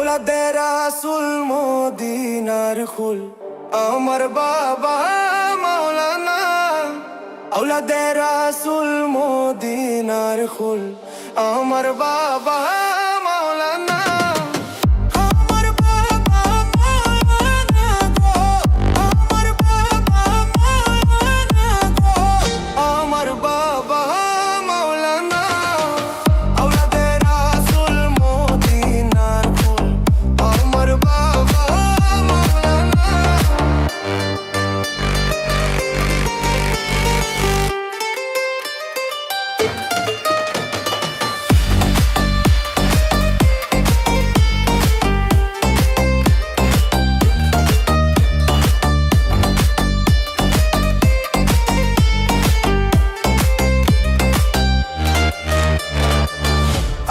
औलादे রাসূল মদিনার ফুল আমার বাবা মাওলানা। औलादे রাসূল মদিনার ফুল আমার বাবা মাওলানা। আমার বাবা মাওলানা গো, আমার বাবা মাওলানা গো, আমার বাবা মাওলানা। औलादे রাসূল মদিনার ফুল আমার বাবা মাওলানা।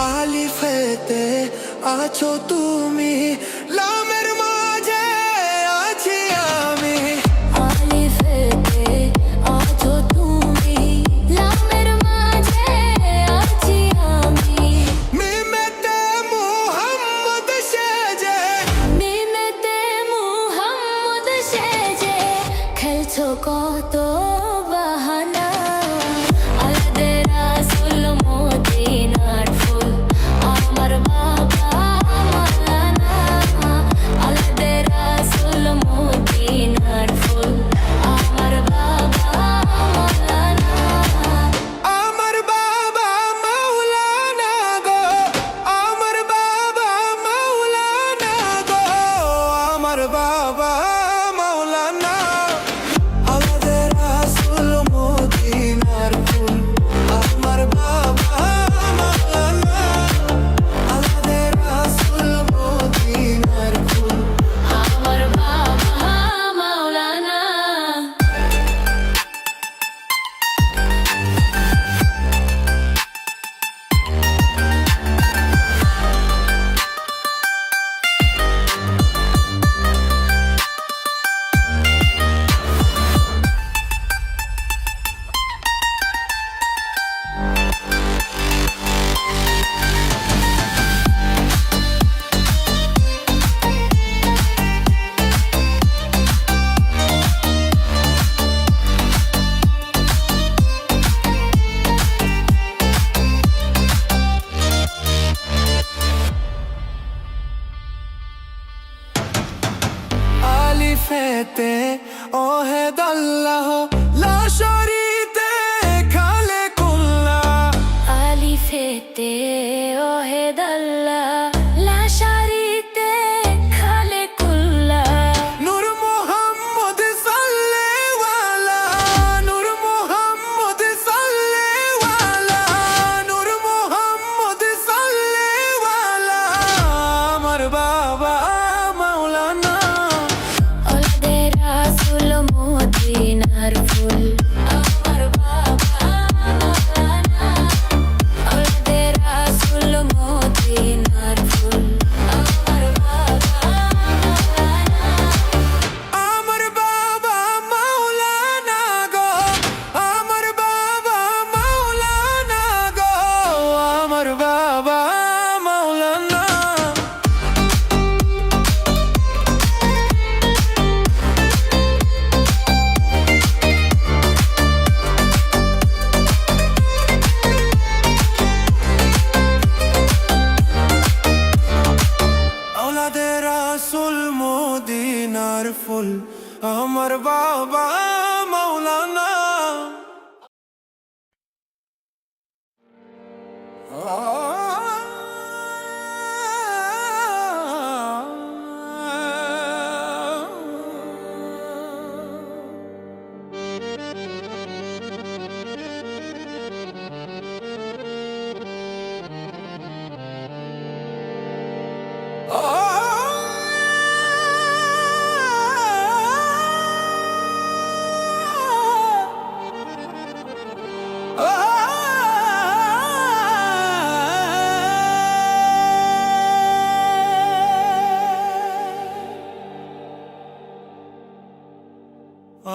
আলিফেতে আছো তুমি, লামের মাঝে আছি আমি। আলিফেতে আছো তুমি, লামের মাঝে আছি আমি। মিমেতে মুহাম্মদ সেজে, মিমেতে মুহাম্মদ সেজে খেলছো কত বাহানা। औलादे রাসূল মদিনার ফুল আমার বাবা মাওলানা। औलादे রাসূল মদিনার ফুল আমার বাবা মাওলানা। আমার বাবা মাওলানা গো, আমার বাবা মাওলানা গো, আমার বাবা মাওলানা। औलादे রাসূল মদিনার ফুল আমার বাবা মাওলানা। औलादे রাসূল মদিনার ফুল আমার বাবা মাওলানা। আলিফেতে ওহেদ আল্লাহ লা শরীতে খালেকুল্লাহ। আলিফেতে ওহেদ আল্লাহ লা শারীতে খালেকুল্লাহ। নূর মুহাম্মদ সাল্লেওয়ালা, নূর মুহাম্মদ সাল্লেওয়ালা, নূর মুহাম্মদ সাল্লেওয়ালা আমার বাবা মাওলানা। औलादे রাসূল মদিনার ফুল আমার বাবা মাওলানা। औलादे রাসূল মদিনার ফুল আমার বাবা মাওলানা। আমার বাবা মাওলানা গো, আমার বাবা মাওলানা গো, আমার বাবা মাওলানা। औलादे রাসূল মদিনার ফুল আমার বাবা মাওলানা।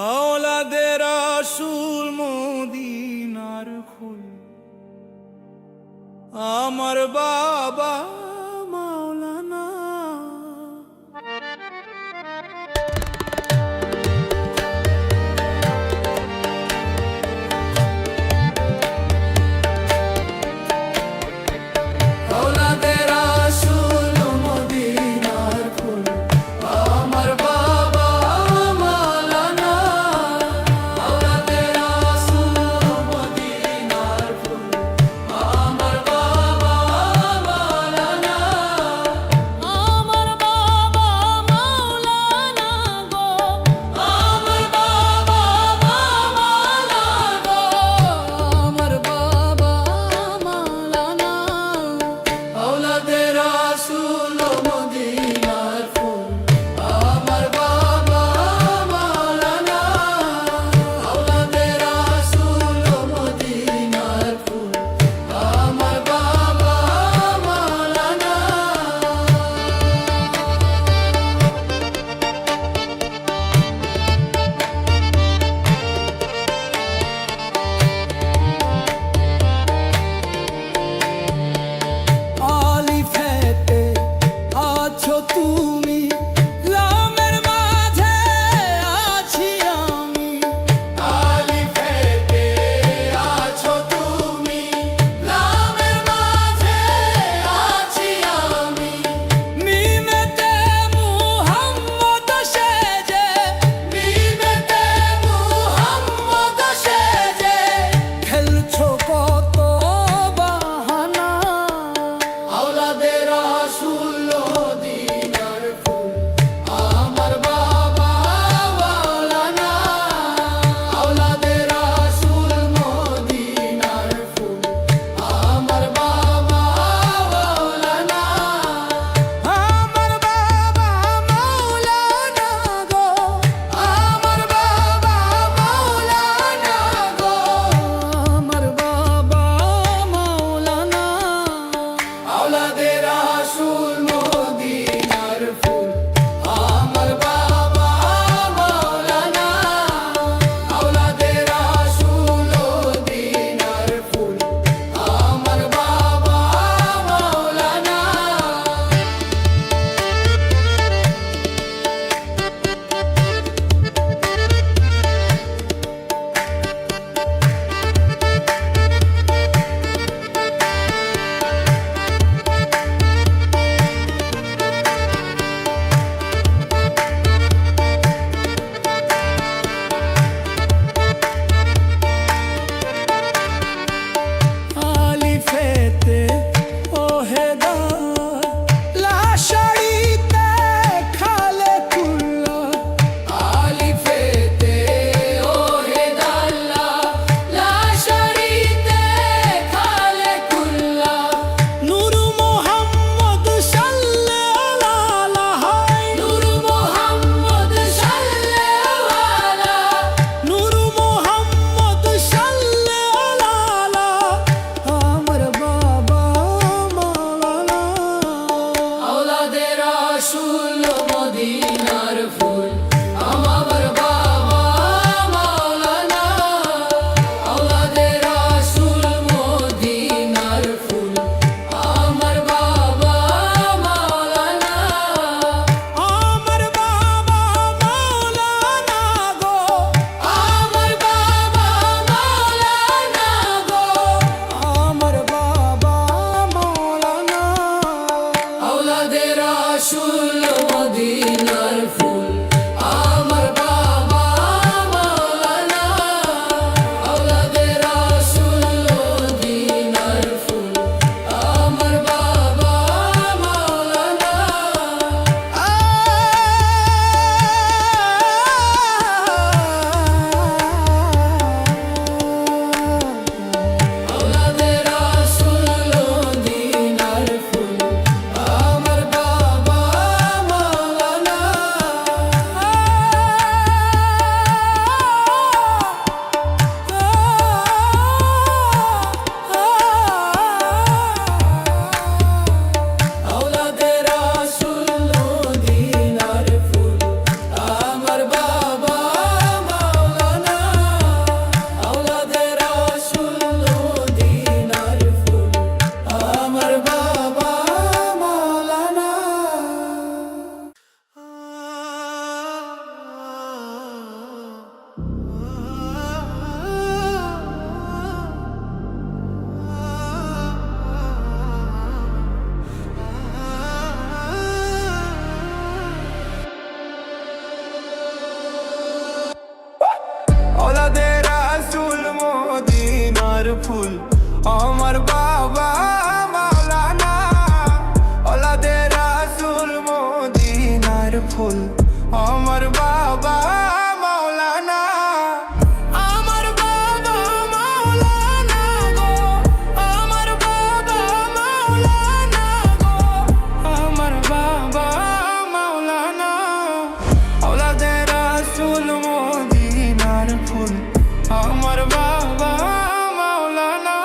औलादे রাসূল মদিনার ফুল আমার বাবা মাওলানা। আমার বাবা মাওলানা ওলাদে রাসূল মদিনার ফুল আমার বাবা মাওলানা আমার বাবা মাওলানা গো আমার বাবা মাওলানা গো আমার বাবা মাওলানা ওলাদে রাসূল মদিনার ফুল আমার বাবা মাওলানা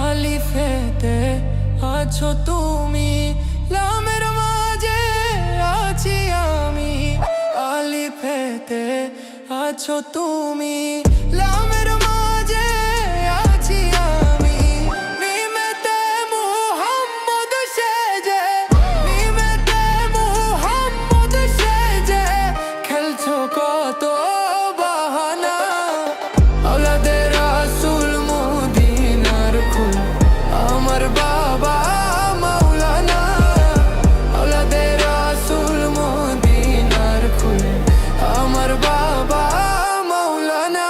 আলিফেতে আছো তুমি লামের মাঝে আছি আমি আলিফেতে আছো তুমি লামের মাঝে আছি আমি মিমেতে মুহাম্মদ সেজে মিমেতে মুহাম্মদ সেজে খেলছো কত বাহানা ওলাদে রাসূল মদিনার ফুল আমার বাবা মাওলানা ওলাদে রাসূল মদিনার ফুল আমার বাবা মাওলানা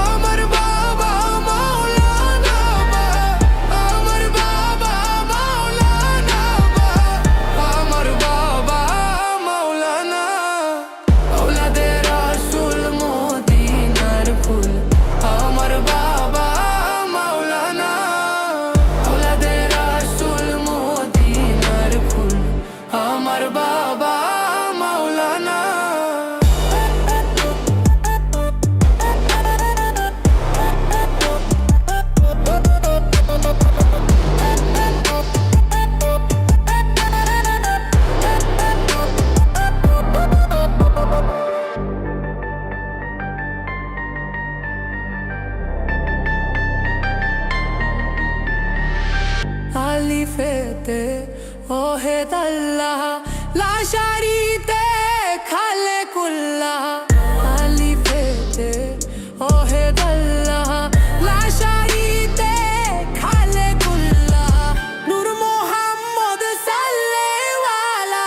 আমার বাবা মাওলানা আমার বাবা মাওলানা আমার বাবা মাওলানা ওলাদে রাসূল মদিনার ফুল আমার বাবা মাওলানা ওলাদে রাসূল মদিনার ফুল আমার বাবা মাওলানা আলিফেতে ওহেদ আল্লাহ লা শারীতে খালেকুল্লাহ আলিফেতে ওহেদ আল্লাহ লা শারীতে খালেকুল্লাহ নূর মুহাম্মদ সাল্লেওয়ালা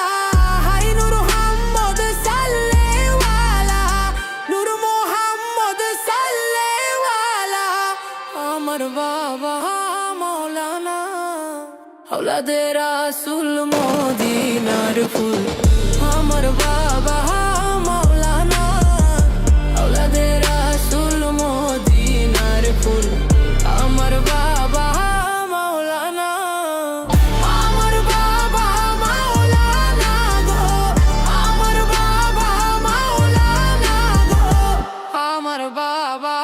হাই নূর মুহাম্মদ সাল্লেওয়ালা নূর মুহাম্মদ সাল্লেওয়ালা আমার বাবা মাওলানা ওলাদে রাসূল মদিনার ফুল আমার বাবা মাওলানা ওলাদে রাসূল মদিনার ফুল আমার বাবা মাওলানা আমার বাবা মাওলানা গো আমার বাবা মাওলানা গো আমার বাবা